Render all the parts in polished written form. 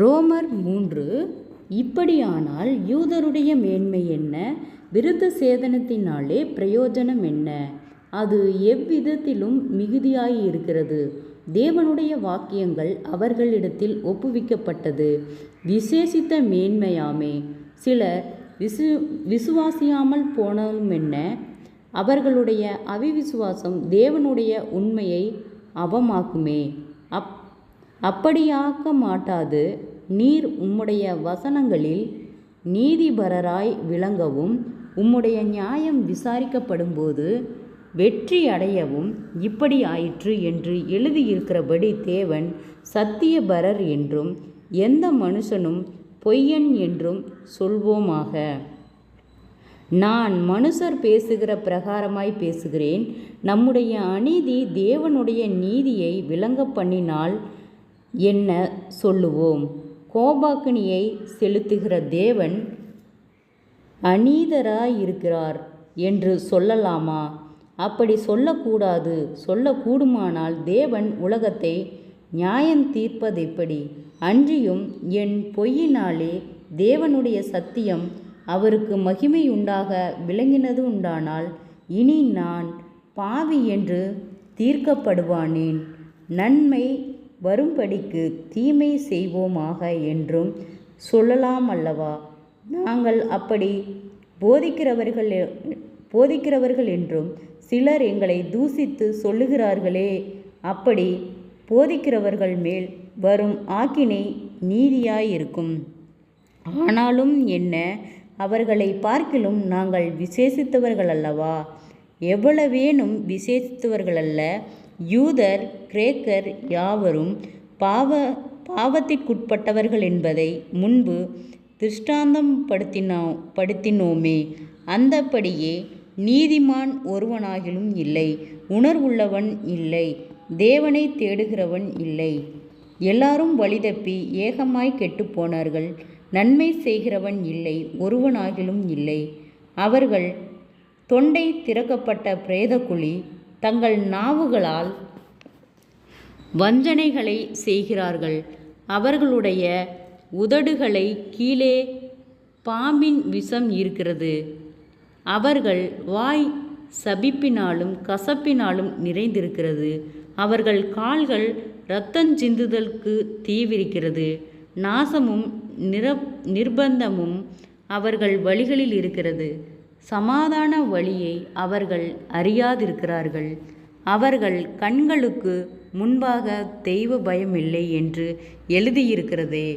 ரோமர் 3. இப்படியானால் யூதருடைய மேன்மை என்ன? விருத்த சேதனத்தினாலே பிரயோஜனம் என்ன? அது எவ்விதத்திலும் மிகுதியாயிருக்கிறது. தேவனுடைய வாக்கியங்கள் அவர்களிடத்தில் ஒப்புவிக்கப்பட்டது விசேஷித்த மேன்மையாமே. சிலர் விசுவாசியாமல் போனாலுமென்ன, அவர்களுடைய அவிவிசுவாசம் தேவனுடைய உண்மையை அவமாக்குமே. அப்படியாக்க மாட்டாது. நீர் உம்முடைய வசனங்களில் நீதிபரராய் விளங்கவும் உம்முடைய நியாயம் விசாரிக்கப்படும்போது வெற்றி அடையவும் இப்படி ஆயிற்று என்று எழுதியிருக்கிறபடி தேவன் சத்தியபரர் என்றும் எந்த மனுஷனும் பொய்யன் என்றும் சொல்வோமாக. நான் மனுஷர் பேசுகிற பிரகாரமாய் பேசுகிறேன். நம்முடைய அநீதி தேவனுடைய நீதியை விளங்க பண்ணினால் என்ன சொல்லுவோம்? கோபாக்கினியை செலுத்துகிற தேவன் அநீதராயிருக்கிறார் என்று சொல்லலாமா? அப்படி சொல்லக்கூடாது. சொல்லக்கூடுமானால் தேவன் உலகத்தை நியாயம் தீர்ப்பதெப்படி? அன்றியும் என் பொய்யினாலே தேவனுடைய சத்தியம் அவருக்கு மகிமையுண்டாக விளங்கினது உண்டானால் இனி நான் பாவி என்று தீர்க்கப்படுவானேன். நன்மை வரும்படிக்கு தீமை செய்வோமாக என்றும் சொல்லலாமல்லவா? நாங்கள் அப்படி போதிக்கிறவர்கள் என்றும் சிலர் எங்களை தூசித்து சொல்லுகிறார்களே. அப்படி போதிக்கிறவர்கள் மேல் வரும் ஆக்கினை நீதியாயிருக்கும். ஆனாலும் என்ன, அவர்களை பார்க்கிலும் நாங்கள் விசேஷித்தவர்கள் அல்லவா? எவ்வளவேனும் விசேஷித்தவர்களல்ல. யூதர் கிரேக்கர் யாவரும் பாவத்திற்குட்பட்டவர்கள் என்பதை முன்பு திருஷ்டாந்தம் படுத்தினோமே. அந்தப்படியே நீதிமான் ஒருவனாகிலும் இல்லை, உணர்வுள்ளவன் இல்லை, தேவனை தேடுகிறவன் இல்லை. எல்லாரும் வழிதப்பி ஏகமாய் கெட்டுப்போனார்கள். நன்மை செய்கிறவன் இல்லை, ஒருவனாகிலும் இல்லை. அவர்கள் தொண்டை திறக்கப்பட்ட பிரேதக்குழி, தங்கள் நாவுகளால் வஞ்சனைகளை செய்கிறார்கள். அவர்களுடைய உதடுகளை கீழே பாம்பின் விஷம் இருக்கிறது. அவர்கள் வாய் சபிப்பினாலும் கசப்பினாலும் நிறைந்திருக்கிறது. அவர்கள் கால்கள் இரத்தஞ்சிந்துதலுக்கு தீவிரிக்கிறது. நாசமும் நிர்பந்தமும் அவர்கள் வழிகளில் இருக்கிறது. சமாதான வழியை அவர்கள் அறியாதிருக்கிறார்கள். அவர்கள் கண்களுக்கு முன்பாக தெய்வ பயமில்லை என்று எழுதியிருக்கிறதே.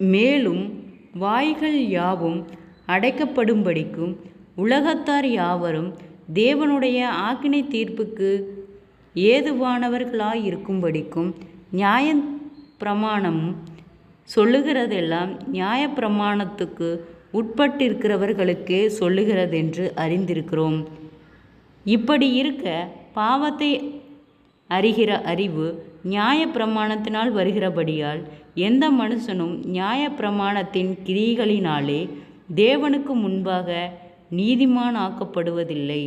மேலும் வாய்கள் யாவும் அடைக்கப்படும்படிக்கும் உலகத்தார் யாவரும் தேவனுடைய ஆக்கினை தீர்ப்புக்கு ஏதுவானவர்களாயிருக்கும்படிக்கும் நியாயப்பிரமாணமும் சொல்லுகிறதெல்லாம் நியாயப்பிரமாணத்துக்கு உட்பட்டிருக்கிறவர்களுக்கே சொல்லுகிறதென்று அறிந்திருக்கிறோம். இப்படி இருக்க பாவத்தை அறிகிற அறிவு நியாயப்பிரமாணத்தினால் வருகிறபடியால் எந்த மனுஷனும் நியாயப்பிரமாணத்தின் கிரியைகளினாலே தேவனுக்கு முன்பாக நீதிமான் ஆக்கப்படுவதில்லை.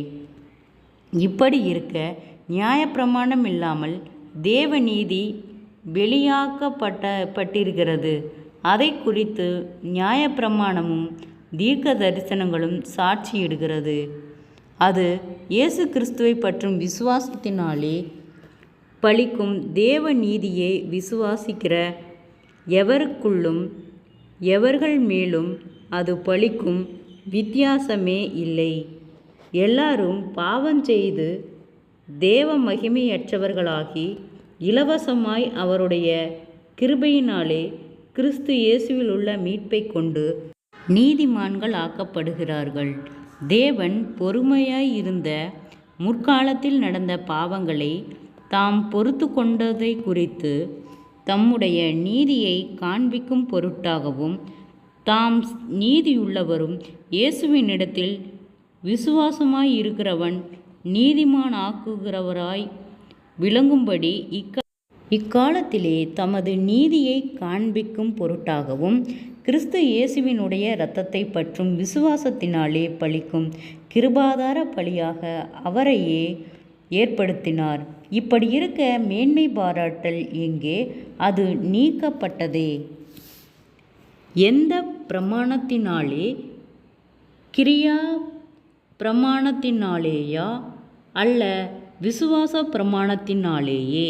இப்படி இருக்க நியாயப்பிரமாணம் இல்லாமல் தேவநீதி வெளியாக்கப்பட்டிருக்கிறது. அதை குறித்து நியாயப்பிரமாணமும் தீர்க்க தரிசனங்களும் சாட்சியிடுகிறது. அது இயேசு கிறிஸ்துவை பற்றும் விசுவாசத்தினாலே பலிக்கும் தேவ நீதியை விசுவாசிக்கிற எவருக்குள்ளும் எவர்கள் மேலும் அது பலிக்கும் வித்தியாசமே இல்லை. எல்லாரும் பாவஞ்செய்து தேவ மகிமையற்றவர்களாகி இலவசமாய் அவருடைய கிருபையினாலே கிறிஸ்து இயேசுவில் உள்ள மீட்பை கொண்டு நீதிமான்கள் ஆக்கப்படுகிறார்கள். தேவன் பொறுமையாயிருந்த முற்காலத்தில் நடந்த பாவங்களை தாம் பொறுத்து கொண்டதை குறித்து தம்முடைய நீதியை காண்பிக்கும் பொருட்டாகவும் தாம் நீதியுள்ளவரும் இயேசுவினிடத்தில் விசுவாசமாயிருக்கிறவன் நீதிமான் ஆக்குகிறவராய் விளங்கும்படி இக்காலத்திலே தமது நீதியை காண்பிக்கும் பொருட்டாகவும் கிறிஸ்து இயேசுவினுடைய இரத்தத்தை பற்றும் விசுவாசத்தினாலே பலிக்கும் கிருபாதார பலியாக அவரையே ஏற்படுத்தினார். இப்படி இருக்க மேன்மை பாராட்டல் எங்கே? அது நீக்கப்பட்டதே. எந்த பிரமாணத்தினாலே? கிரியா பிரமாணத்தினாலேயா? அல்ல, விசுவாச பிரமாணத்தினாலேயே.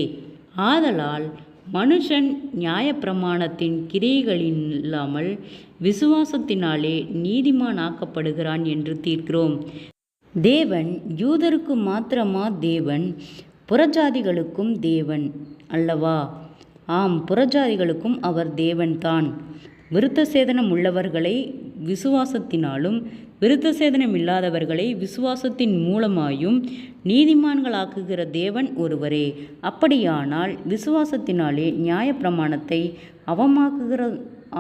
ஆதலால் மனுஷன் நியாயப்பிரமாணத்தின் கிரியைகளில்லாமல் விசுவாசத்தினாலே நீதிமானாக்கப்படுகிறான் என்று தீர்க்கிறோம். தேவன் யூதருக்கு மாத்திரமா தேவன்? புறஜாதிகளுக்கும் தேவன் அல்லவா? ஆம், புறஜாதிகளுக்கும் அவர் தேவன்தான். விருத்த சேதனம் உள்ளவர்களை விசுவாசத்தினாலும் விருத்த சேதனம் இல்லாதவர்களை விசுவாசத்தின் மூலமாயும் நீதிமான்களாக்குகிற தேவன் ஒருவரே. அப்படியானால் விசுவாசத்தினாலே நியாயப்பிரமாணத்தை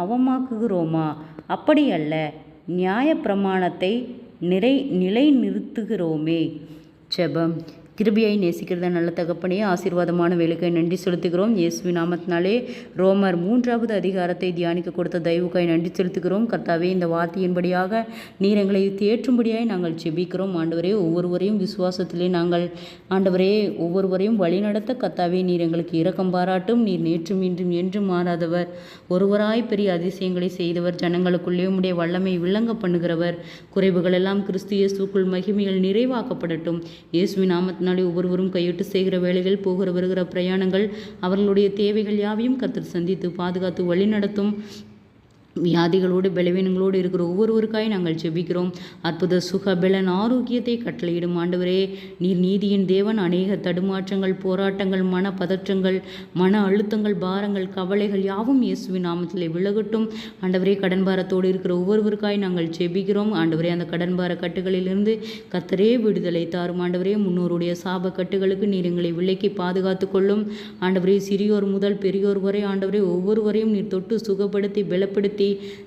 அவமாக்குகிறோமா? அப்படியல்ல, நியாயப்பிரமாணத்தை நிலைநிறுத்துகிறோமே. ஜெபம். கிருபையை நேசிக்கிறத நல்ல தகப்பனே, ஆசீர்வாதமான வேலைக்காய் நன்றி செலுத்துகிறோம். இயேசுவின் நாமத்தினாலே ரோமர் 3வது அதிகாரத்தை தியானிக்க கொடுத்த தயவுக்காய் நன்றி செலுத்துகிறோம். கர்த்தாவே, இந்த வார்த்தையின்படியாக நீர் எங்களை தேற்றும்படியாய் நாங்கள் ஜெபிக்கிறோம். ஆண்டவரே, ஒவ்வொருவரையும் விசுவாசத்திலே நாங்கள் ஆண்டவரே ஒவ்வொருவரையும் வழிநடத்த கர்த்தாவே நீர் எங்களுக்கு இரக்கம் பாராட்டும். நீர் நேற்றும் இன்றும் என்றும் மாறாதவர், ஒருவராய் பெரிய அதிசயங்களை செய்தவர், ஜனங்களுக்குள்ளே உம்முடைய வல்லமை விளங்க பண்ணுகிறவர். குறைவுகள் எல்லாம் கிறிஸ்து இயேசுக்குள் மகிமையில் நிறைவாக்கப்படட்டும். இயேசுவின் நாமத்தினாலே ஒவ்வொருவரும் கையிட்டு செய்கிற வேலைகள், போகிற வருகிற பிரயாணங்கள், அவர்களுடைய தேவைகள் யாவையும் கர்த்தர் சந்தித்து பாதுகாத்து வழி நடத்தும். வியாதிகளோடு பலவீனங்களோடு இருக்கிற ஒவ்வொருவருக்காய் நாங்கள் ஜெபிக்கிறோம். அற்புத சுக பலன் ஆரோக்கியத்தை கட்டளையிடும். ஆண்டவரே, நீர் நீதியின் தேவன். அநேக தடுமாற்றங்கள், போராட்டங்கள், மன பதற்றங்கள், மன அழுத்தங்கள், பாரங்கள், கவலைகள் யாவும் இயேசுவின் நாமத்திலே விலகட்டும். ஆண்டவரே, கடன் பாரத்தோடு இருக்கிற ஒவ்வொருவருக்காய் நாங்கள் ஜெபிக்கிறோம். ஆண்டவரே, அந்த கடன் பார கட்டுகளிலிருந்து கர்த்தரே விடுதலை தாரும். ஆண்டவரே, முன்னோருடைய சாப கட்டுகளுக்கு நீர் எங்களை விலக்கி பாதுகாத்து கொள்ளும். ஆண்டவரே, சிறியோர் முதல் பெரியோர் வரை ஆண்டவரே ஒவ்வொருவரையும் நீர் தொட்டு சுகப்படுத்தி பலப்படுத்தி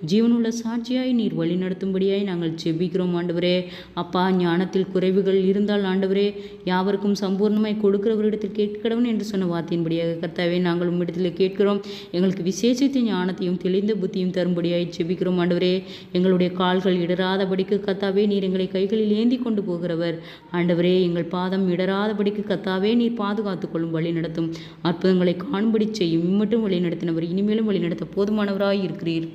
ஜீவனுள்ள சாட்சியாய் நீர் வழி நடத்தும்படியாய் நாங்கள் ஜெபிக்கிறோம். ஆண்டவரே, அப்பா, ஞானத்தில் குறைவுகள் இருந்தால் ஆண்டவரே யாவருக்கும் சம்பூர்ணமாய் கொடுக்கிறவரிடத்தில் கேட்கிறவன் என்று சொன்ன வார்த்தையின்படியாக கர்த்தாவே நாங்கள் உம்மிடத்தில் கேட்கிறோம். எங்களுக்கு விசேஷித்த ஞானத்தையும் தெளிந்த புத்தியும் தரும்படியாய் ஜெபிக்கிறோம். ஆண்டவரே, எங்களுடைய கால்கள் இடராதபடிக்கு கர்த்தாவே நீர் எங்களை கைகளில் ஏந்தி கொண்டு போகிறவர். ஆண்டவரே, எங்கள் பாதம் இடராதபடிக்கு கர்த்தாவே நீர் பாதுகாத்துக் கொள்ளும், வழி நடத்தும். அற்புதங்களை காணும்படி செய்யும். இம்மட்டும் வழி நடத்தினவர், இனிமேலும் வழி நடத்த போதுமானவராய் இருக்கிறீர்.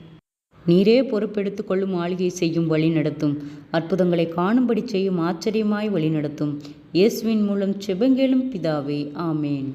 நீரே பொறுப்பெடுத்து கொள்ளும், ஆளுகை செய்யும், வழி நடத்தும். அற்புதங்களை காணும்படி செய்யும், ஆச்சரியமாய் வழி நடத்தும். இயேசுவின் மூலம் ஜெபங்கேளும் பிதாவே, ஆமேன்.